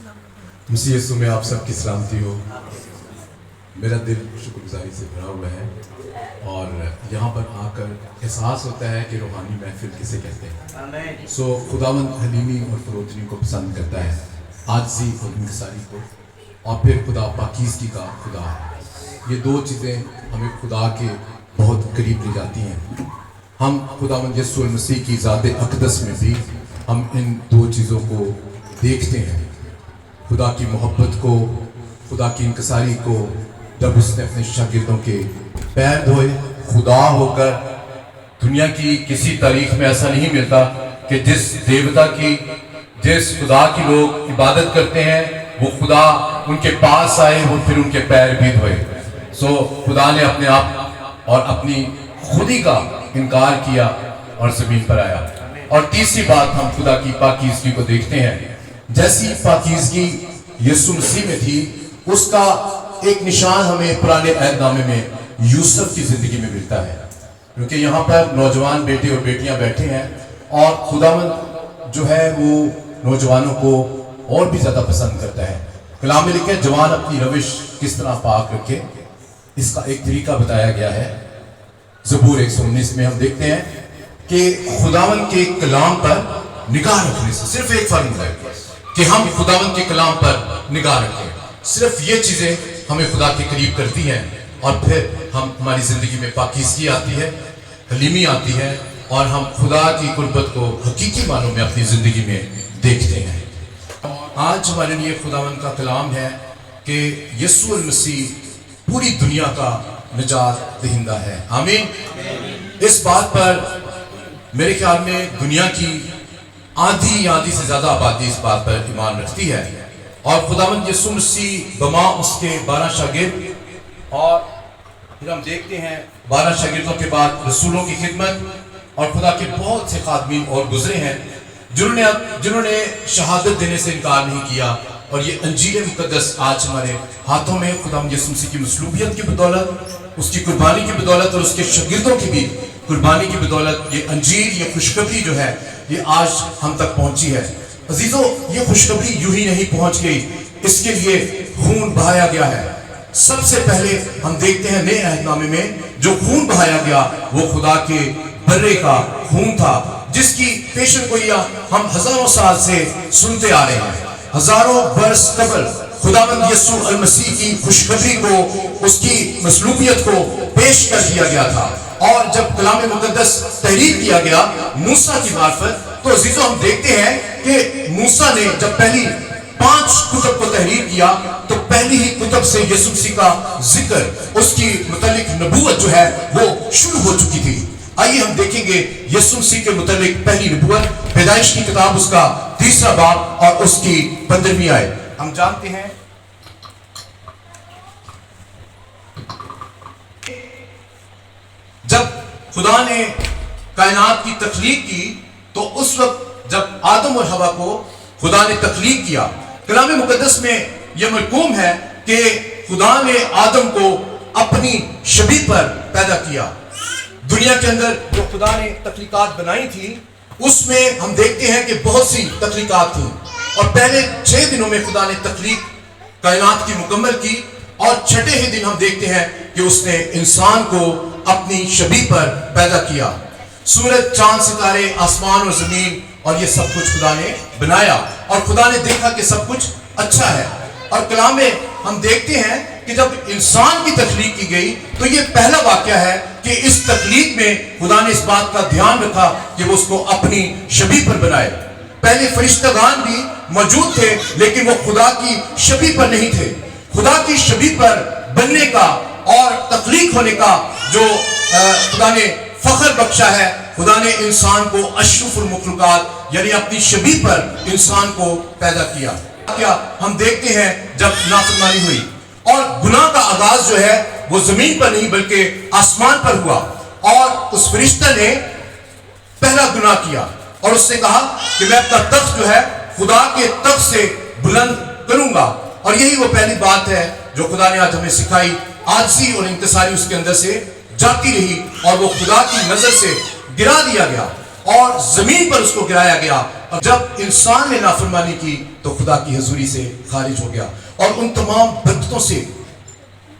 مسیح یسوع میں آپ سب کی سلامتی ہو۔ میرا دل شکر گزاری سے بھرا ہوا ہے اور یہاں پر آ کر احساس ہوتا ہے کہ روحانی محفل کسے کہتے ہیں۔ خداوند حلیمی اور فروتنی کو پسند کرتا ہے، عاجزی اور انکساری کو، اور پھر خدا پاکیزگی کا خدا ہے۔ یہ دو چیزیں ہمیں خدا کے بہت قریب لے جاتی ہیں۔ ہم خداوند یسوع المسیح کی ذات اقدس میں بھی ہم ان دو چیزوں کو دیکھتے ہیں، خدا کی محبت کو، خدا کی انکساری کو، جب اس نے اپنے شاگردوں کے پیر دھوئے۔ خدا ہو کر دنیا کی کسی تاریخ میں ایسا نہیں ملتا کہ جس دیوتا کی، جس خدا کی لوگ عبادت کرتے ہیں، وہ خدا ان کے پاس آئے، وہ پھر ان کے پیر بھی دھوئے۔ خدا نے اپنے آپ اور اپنی خودی کا انکار کیا اور زمین پر آیا۔ اور تیسری بات، ہم خدا کی پاکیزگی کو دیکھتے ہیں۔ جیسی پاکیزگی یسوع مسیح میں تھی، اس کا ایک نشان ہمیں پرانے عہد نامے میں یوسف کی زندگی میں ملتا ہے، کیونکہ یہاں پر نوجوان بیٹے اور بیٹیاں بیٹھے ہیں اور خداوند جو ہے وہ نوجوانوں کو اور بھی زیادہ پسند کرتا ہے۔ کلام میں لکھے جوان اپنی روش کس طرح پاک رکھے، اس کا ایک طریقہ بتایا گیا ہے۔ زبور 119 میں ہم دیکھتے ہیں کہ خداوند کے کلام پر نگاہ رکھنے سے صرف ایک فرق ہے کہ ہم خداوند کے کلام پر نگاہ رکھیں۔ صرف یہ چیزیں ہمیں خدا کے قریب کرتی ہیں، اور پھر ہماری زندگی میں پاکیزگی آتی ہے، حلیمی آتی ہے، اور ہم خدا کی قربت کو حقیقی معنوں میں اپنی زندگی میں دیکھتے ہیں۔ آج ہمارے لیے خداوند کا کلام ہے کہ یسوع المسیح پوری دنیا کا نجات دہندہ ہے۔ آمین۔ اس بات پر میرے خیال میں دنیا کی آدھی سے زیادہ آبادی اس بات پر ایمان رکھتی ہے، اور خداوند یسوع مسیح بما اس کے 12 شاگرد، اور پھر ہم دیکھتے ہیں 12 شاگردوں کے بعد رسولوں کی خدمت، اور خدا کے بہت سے خادمین اور گزرے ہیں جنہوں نے شہادت دینے سے انکار نہیں کیا، اور یہ انجیل مقدس آج ہمارے ہاتھوں میں خداوند یسوع مسیح کی مصلوبیت کی بدولت، اس کی قربانی کی بدولت، اور اس کے شاگردوں کی بھی قربانی کی بدولت، یہ انجیل، یہ خوشخبری جو ہے یہ آج ہم تک پہنچی ہے۔ عزیزو، یہ خوشخبری یوں ہی نہیں پہنچ گئی، اس کے لیے خون بہایا گیا ہے۔ سب سے پہلے ہم دیکھتے ہیں نئے عہد نامے میں جو خون بہایا گیا وہ خدا کے برے کا خون تھا، جس کی پیشن گوئیاں ہم ہزاروں سال سے سنتے آ رہے ہیں۔ ہزاروں برس قبل خداوند یسوع المسیح کی خوشخبری کو، اس کی مصلوبیت کو پیش کر دیا گیا تھا، اور جب کلام مقدس تحریر کیا گیا موسیٰ کی معرفت، تو عزیزو ہم دیکھتے ہیں کہ موسیٰ نے جب پہلی 5 کتب کو تحریر کیا تو پہلی ہی کتب سے یسوع مسیح کا ذکر، اس کی متعلق نبوت جو ہے وہ شروع ہو چکی تھی۔ آئیے ہم دیکھیں گے یسوع مسیح کے متعلق پہلی نبوت، پیدائش کی کتاب اس کا 3 باب اور اس کی 15ویں آیت۔ ہم جانتے ہیں جب خدا نے کائنات کی تخلیق کی تو اس وقت جب آدم اور حوا کو خدا نے تخلیق کیا، کلام مقدس میں یہ مرقوم ہے کہ خدا نے آدم کو اپنی شبیہ پر پیدا کیا۔ دنیا کے اندر جو خدا نے تخلیقات بنائی تھی اس میں ہم دیکھتے ہیں کہ بہت سی تخلیقات تھیں، اور پہلے 6 دنوں میں خدا نے تخلیق کائنات کی مکمل کی، اور 6ٹھے ہی دن ہم دیکھتے ہیں کہ اس نے انسان کو اپنی شبیہ پر پیدا کیا۔ سورج، چاند، ستارے، آسمان اور زمین، اور یہ سب کچھ خدا نے بنایا، اور خدا نے دیکھا کہ سب کچھ اچھا ہے۔ اور کلام میں ہم دیکھتے ہیں کہ جب انسان کی تخلیق کی گئی تو یہ پہلا واقعہ ہے کہ اس تخلیق میں خدا نے اس بات کا دھیان رکھا کہ وہ اس کو اپنی شبیہ پر بنائے۔ پہلے فرشتگان بھی موجود تھے لیکن وہ خدا کی شبیہ پر نہیں تھے۔ خدا کی شبیہ پر بننے کا اور تخلیق ہونے کا جو خدا نے فخر بخشا ہے، خدا نے انسان کو اشرف المخلوقات یعنی اپنی شبیہ پر انسان کو پیدا کیا۔ کیا ہم دیکھتے ہیں جب نافرمانی ہوئی اور گناہ کا آغاز جو ہے وہ زمین پر نہیں بلکہ آسمان پر ہوا، اور اس فرشتہ نے پہلا گناہ کیا اور اس سے کہا کہ میں اپنا تخت جو ہے خدا کے تخت سے بلند کروں گا، اور یہی وہ پہلی بات ہے جو خدا نے آج ہمیں سکھائی۔ عاجزی اور انکساری اس کے اندر سے جاتی رہی، اور وہ خدا کی نظر سے گرا دیا گیا اور زمین پر اس کو گرایا گیا۔ اور جب انسان نے نافرمانی کی تو خدا کی حضوری سے خارج ہو گیا اور ان تمام برکتوں سے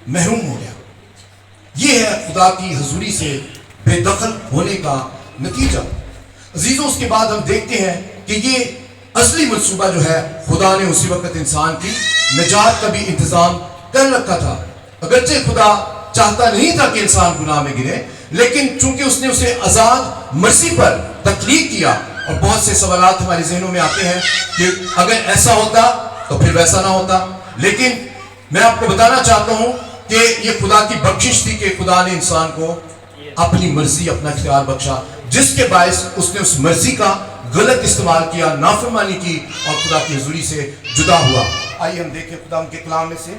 محروم ہو گیا. یہ ہے خدا کی حضوری سے بے دخل ہونے کا نتیجہ. عزیزوں اس کے بعد ہم دیکھتے ہیں کہ یہ اصلی منصوبہ جو ہے خدا نے اسی وقت انسان کی نجات کا بھی انتظام کر رکھا تھا. اگرچہ خدا چاہتا نہیں تھا کہ انسان گناہ میں گرے، لیکن چونکہ اس نے اسے آزاد مرضی پر تخلیق کیا. اور بہت سے سوالات ہمارے ذہنوں میں آتے ہیں کہ اگر ایسا ہوتا تو پھر ویسا نہ ہوتا. لیکن میں آپ کو بتانا چاہتا ہوں کہ یہ خدا کی بخشش تھی کہ خدا نے انسان کو اپنی مرضی، اپنا اختیار بخشا، جس کے باعث اس نے اس مرضی کا غلط استعمال کیا، نافرمانی کی اور خدا کی حضوری سے جدا ہوا. آئیے ہم دیکھیں خدا ان کے کلام میں سے.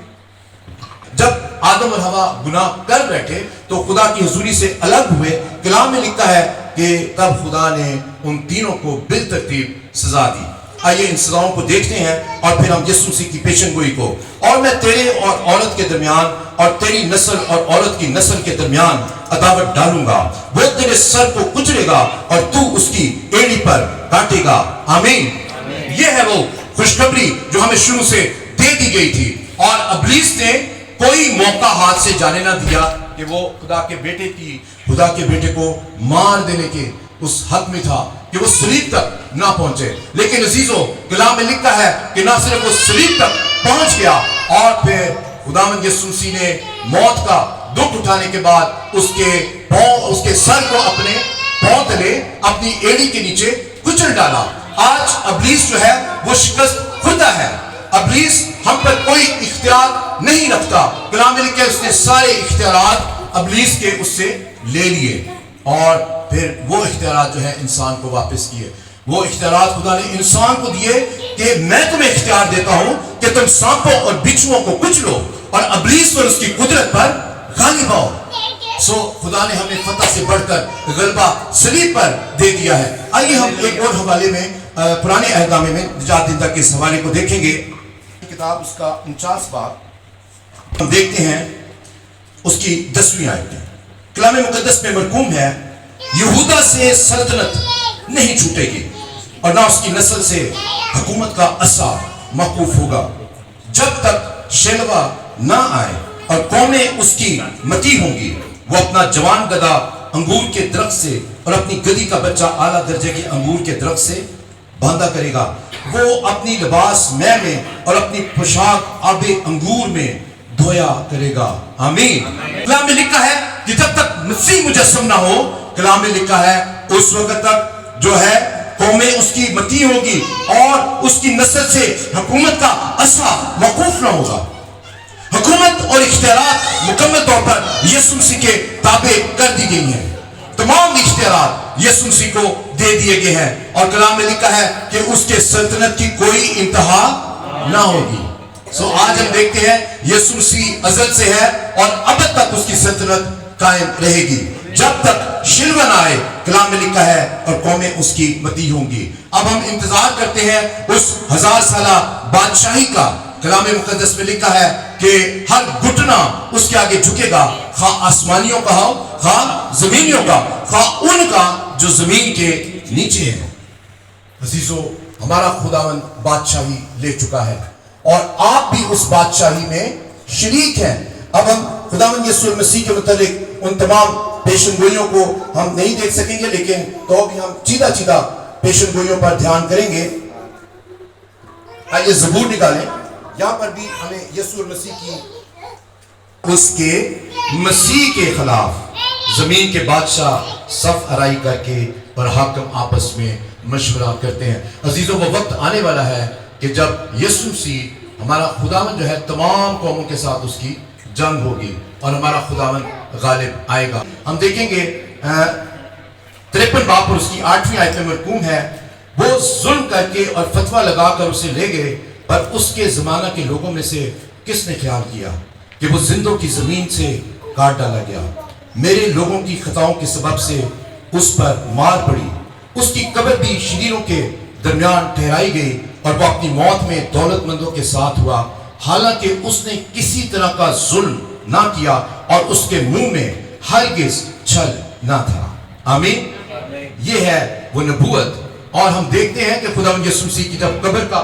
جب آدم اور حوا گناہ کر بیٹھے تو خدا کی حضوری سے الگ ہوئے. کلام میں لکھا ہے کہ تب خدا نے ان تینوں کو بالترتیب سزا دی. آئیے ان سزاؤں کو دیکھتے ہیں اور پھر ہم یسوع مسیح کی پیشن گوئی کو. اور میں تیرے اور عورت کے درمیان اور تیری نسل اور عورت کی نسل کے درمیان عداوت ڈالوں گا، وہ تیرے سر کو کچلے گا اور تو اس کی ایڑی پر کاٹے گا. آمین. یہ ہے وہ خوشخبری جو ہمیں شروع سے دے دی گئی تھی. اور ابلیس نے کوئی موقع ہاتھ سے جانے نہ دیا کہ وہ خدا کے بیٹے کو مار دینے کے اس حق میں تھا کہ وہ صلیب تک نہ پہنچے. لیکن عزیزوں کلام میں لکھا ہے کہ نہ صرف وہ صلیب تک پہنچ گیا اور پھر خداوند یسوع مسیح نے موت کا دکھ اٹھانے کے بعد اس کے سر کو اپنے پاؤں تلے اپنی ایڑی کے نیچے کچل ڈالا. آج ابلیس جو ہے وہ شکست خوردہ ہے. ابلیس ہم پر کوئی اختیار نہیں رکھتا. کلام میں لکھا ہے اس نے سارے اختیارات ابلیس کے اس سے لے لیے اور پھر وہ اختیارات جو ہے انسان کو واپس کیے. وہ اختیارات خدا نے انسان کو دیے کہ میں تمہیں اختیار دیتا ہوں کہ تم سانپوں اور بچھوؤں کو کچلو اور ابلیس اور اس کی قدرت پر غالب آؤ. سو خدا نے ہمیں فتح سے بڑھ کر غلبہ صلیب پر دے دیا ہے. آئیے ہم ایک اور حوالے میں پرانے عہد نامے میں نجات دہندہ کے اس حوالے کو دیکھیں گے. کتاب اس کا 49 باب ہم دیکھتے ہیں اس کی 10ویں آیت. کلام مقدس میں مرقوم ہے یہودا سے سلطنت نہیں چھوٹے گی اور نہ اس کی نسل سے حکومت کا عصا موقوف ہوگا جب تک شیلوا نہ آئے اور قومیں اس کی متی ہوں گی. وہ اپنا جوان گدھا انگور کے درخت سے اور اپنی گدھی کا بچہ اعلیٰ درجے کے انگور کے درخت سے باندھا کرے گا. وہ اپنی لباس میں اور اپنی پوشاک آب انگور میں دھویا کرے گا. آمین. کلام میں لکھا ہے کہ جب تک مسیح مجسم نہ ہو، کلام میں لکھا ہے اس وقت تک جو ہے قومیں اس کی متی ہوگی اور اس کی نسل سے حکومت کا عصا موقوف نہ ہوگا. حکومت اور اختیارات مکمل طور پر یسوع مسیح کے تابع کر دی گئی ہیں. تمام اختیارات یسوع مسیح کو دے دیے گئے ہیں اور کلام میں لکھا ہے کہ اس کے سلطنت کی کوئی انتہا نہ ہوگی. سو آج ہم دیکھتے ہیں یسوع مسیح ازل سے ہے اور ابد تک اس کی سلطنت قائم رہے گی جب تک شلوا نہ آئے. کلام میں لکھا ہے اور قومیں اس کی متی ہوں گی. اب ہم انتظار کرتے ہیں اس 1000 سالہ بادشاہی کا. کلام مقدس میں لکھا ہے کہ ہر گھٹنا اس کے آگے جھکے گا، خواہ آسمانیوں کا ہو خواہ زمینیوں کا، خواہ ان کا جو زمین کے نیچے ہے. عزیزو ہمارا خداوند بادشاہی لے چکا ہے اور آپ بھی اس بادشاہی میں شریک ہیں. اب ہم خداوند یسوع مسیح کے متعلق ان تمام پیشن گوئیوں کو ہم نہیں دیکھ سکیں گے، لیکن تو بھی ہم چیدہ پیشن گوئیوں پر دھیان کریں گے. آئیے زبور نکالیں. یہاں پر بھی ہمیں یسوع مسیح کی اس کے مسیح کے خلاف زمین کے بادشاہ صف آرائی کر کے اور حاکم آپس میں مشورہ کرتے ہیں. عزیزوں وہ وقت آنے والا ہے کہ جب یسوع مسیح ہمارا خداوند جو ہے تمام قوموں کے ساتھ اس کی جنگ ہوگی اور ہمارا خداوند غالب آئے گا. ہم دیکھیں گے 53 باب پر اس کی 8ویں آیت میں مرقوم ہے وہ ظلم کر کے اور فتویٰ لگا کر اسے لے گئے، پر اس کے زمانہ کے لوگوں میں سے کس نے خیال کیا کہ وہ زندوں کی زمین سے کاٹ ڈالا گیا. میرے لوگوں کی خطاؤں کے سبب سے اس پر مار پڑی. اس کی قبر بھی شریروں کے درمیان ٹھہرائی گئی اور وہ اپنی موت میں دولت مندوں کے ساتھ ہوا، حالانکہ اس نے کسی طرح کا ظلم نہ کیا اور اس کے منہ میں ہرگز چھل نہ تھا. آمین. یہ ہے وہ نبوت. اور ہم دیکھتے ہیں کہ خداوند یسوع مسیح کی جب قبر کا